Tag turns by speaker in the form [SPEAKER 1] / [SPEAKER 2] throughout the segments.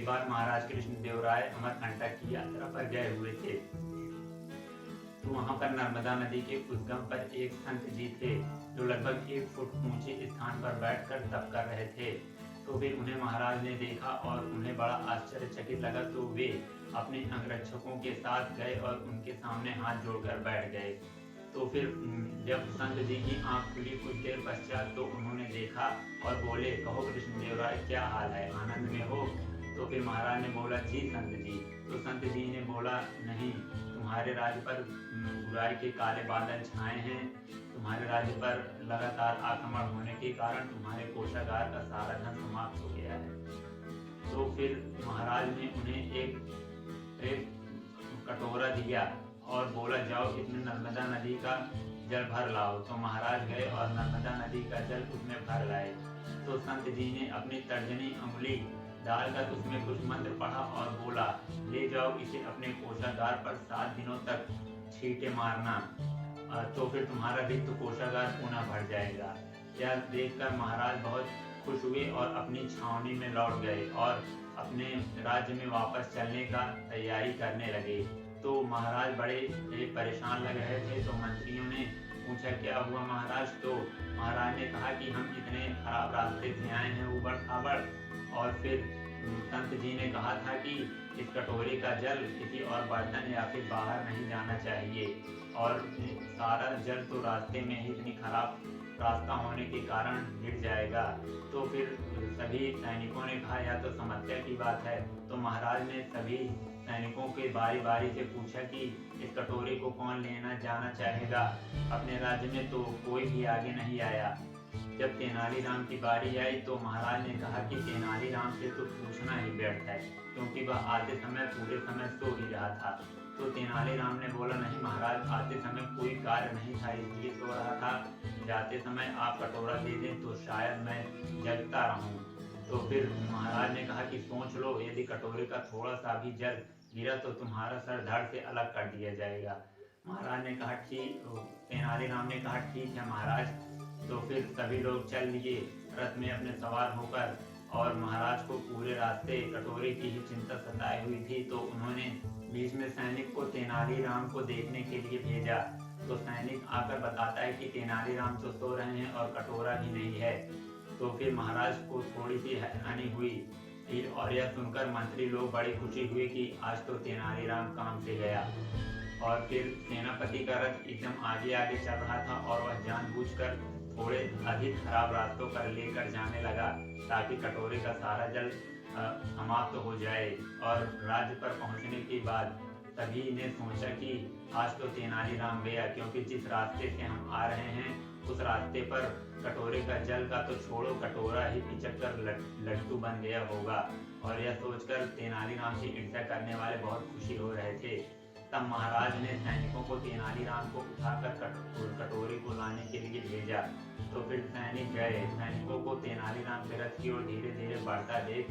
[SPEAKER 1] बार महाराज कृष्णदेव राय अमरकंटक की यात्रा पर गए हुए थे, तो वहां पर नर्मदा नदी के उद्गम पर एक संत जी थे जो लगभग 1 फुट ऊंचे स्थान पर बैठकर तप कर रहे थे। तो फिर उन्हें महाराज ने देखा और उन्हें बड़ा आश्चर्यचकित लगा, तो वे अपने अंगरक्षकों के साथ गए और उनके सामने हाथ जोड़कर बैठ गए। तो फिर जब संत जी की आंख खुली कुछ देर पश्चात, तो उन्होंने देखा और बोले, कहो कृष्णदेव राय, क्या हाल है, आनंद में हो? तो फिर महाराज ने बोला, जी संत जी। तो संत जी ने बोला, नहीं, तुम्हारे राज्य पर बुराई के काले बादल छाए हैं। तुम्हारे राज्य पर लगातार आक्रमण होने के कारण तुम्हारे कोषागार का सारा धन समाप्त हो गया है। तो फिर महाराज ने उन्हें एक कटोरा दिया और बोला, जाओ इसमें नर्मदा नदी का जल भर लाओ। तो महाराज गए और नर्मदा नदी का जल उसमें भर लाए। तो संत जी ने अपनी तर्जनी अंगुली डालकर उसमें कुछ मंत्र पढ़ा और बोला, ले जाओ इसे अपने कोषागार पर 7 दिनों तक छींटे मारना, तो फिर तुम्हारा रिक्त कोषागार पुनः भर जाएगा। यह देखकर महाराज बहुत खुश हुए और अपनी छावनी में लौट गए और अपने राज्य में वापस चलने का तैयारी करने लगे। तो महाराज बड़े परेशान लग रहे थे। तो मंत्रियों ने पूछा, क्या हुआ महाराज? तो महाराज ने कहा कि हम इतने खराब रास्ते से आए हैं, ऊबड़ खाबड़, और फिर संत जी ने कहा था कि इस कटोरे का जल किसी और बर्तन या फिर बाहर नहीं जाना चाहिए, और सारा जल तो रास्ते में ही इतनी खराब रास्ता होने के कारण गिर जाएगा। तो फिर सभी सैनिकों ने कहा, यह तो समस्या की बात है। तो महाराज ने सभी सैनिकों के बारी बारी से पूछा कि इस कटोरे को कौन लेना जाना चाहेगा। अपने राज्य में तो कोई भी आगे नहीं आया। जब तेनालीराम की बारी आई तो महाराज ने कहा कि तेनालीराम से तो पूछना ही व्यर्थ है, क्योंकि वह आते समय पूरे समय सो ही रहा था। तो तेनालीराम ने बोला, नहीं महाराज, आते समय कोई कार्य नहीं था इसलिए सो रहा था। जाते समय आप कटोरा दे दें तो शायद मैं जगता रहूं। तो फिर महाराज ने कहा कि सोच लो, यदि कटोरे का थोड़ा सा भी जल गिरा तो तुम्हारा सर धड़ से अलग कर दिया जाएगा। महाराज ने कहा, ठीक। तेनालीराम ने कहा, ठीक है महाराज। तो फिर सभी लोग चल लिए रथ में अपने सवार होकर, और महाराज को पूरे रास्ते कटोरे की ही चिंता सताई हुई थी। तो उन्होंने बीच में सैनिक को तेनालीराम को देखने के लिए भेजा। तो सैनिक आकर बताता है कि तेनालीराम तो सो रहे हैं और कटोरा भी नहीं है। तो फिर महाराज को थोड़ी सी हैरानी हुई, और यह सुनकर मंत्री लोग बड़ी खुशी हुई कि आज तो तेनालीराम काम से गया। और फिर सेनापति का रथ एकदम आगे आगे चल रहा था और वह जानबूझकर थोड़े अधिक खराब रास्तों पर लेकर जाने लगा ताकि कटोरे का सारा जल समाप्त हो जाए। और राज्य पर पहुंचने के बाद सभी ने सोचा कि आज तो तेनालीराम गया, क्योंकि जिस रास्ते से हम आ रहे हैं उस रास्ते पर कटोरे का जल का तो छोड़ो, कटोरा ही पिचक कर लड्डू बन गया होगा। और यह सोचकर तेनालीराम से ईर्ष्या करने वाले बहुत खुशी हो रहे थे। तब महाराज ने सैनिकों को तेनालीराम को उठाकर कटोरे को लाने के लिए भेजा। तो फिर सैनिक गए। सैनिकों को तेनालीराम के रथ की ओर धीरे धीरे बढ़ता देख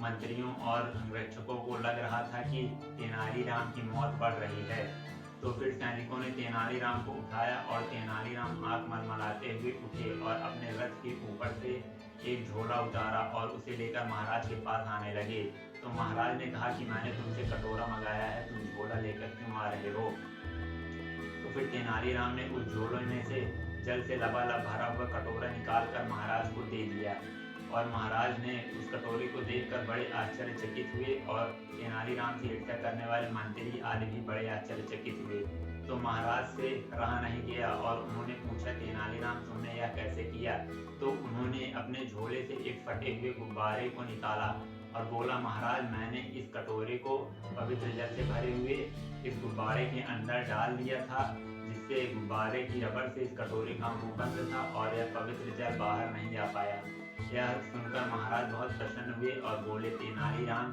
[SPEAKER 1] मंत्रियों और अंगरक्षकों को लग रहा था कि तेनालीराम की मौत बढ़ रही है। तो फिर सैनिकों ने तेनालीराम को उठाया और तेनालीराम आंख मलमलाते हुए उठे और अपने रथ के ऊपर से एक झोला उतारा और उसे लेकर महाराज के पास आने लगे। तो महाराज ने कहा कि मैंने तुमसे कटोरा मंगाया है, तुम झोला लेकर क्यों आ रहे हो? तो फिर तेनालीराम ने उस झोले में से जल से लबालब भरा हुआ कटोरा निकालकर महाराज को दे दिया। और महाराज ने उस कटोरे को देखकर बड़े आश्चर्यचकित हुए, और तेनालीराम से ईर्ष्या करने वाले मंत्री आदि भी बड़े आश्चर्यचकित हुए। तो महाराज से रहा नहीं गया और उन्होंने पूछा, तेनालीराम तुमने यह कैसे किया? तो उन्होंने अपने झोले से एक फटे हुए गुब्बारे को निकाला और बोला, महाराज, मैंने इस कटोरे को पवित्र जल से भरे हुए इस गुब्बारे के अंदर डाल दिया था, जिससे गुब्बारे की रबड़ से इस कटोरे का मुंह बंद था और यह पवित्र जल बाहर नहीं आ पाया। यह सुनकर महाराज बहुत प्रसन्न हुए और बोले, तेनालीराम,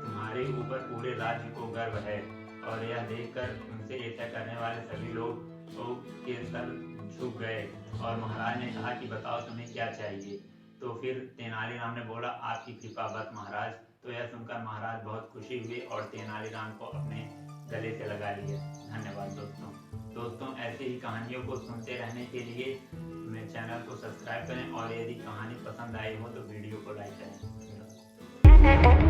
[SPEAKER 1] तुम्हारे ऊपर पूरे राज्य को गर्व है। और यह देखकर उनसे ईर्ष्या करने वाले सभी लोग के सर झुक गए। और महाराज ने कहा कि बताओ तुम्हें क्या चाहिए? तो फिर तेनालीराम ने बोला, आपकी कृपा बस महाराज। तो यह सुनकर महाराज बहुत खुशी हुए और तेनालीराम को अपने गले से लगा लिया। धन्यवाद दोस्तों, ऐसे ही कहानियों को सुनते रहने के लिए मेरे चैनल को सब्सक्राइब करें, और यदि कहानी पसंद आई हो तो वीडियो को लाइक करें।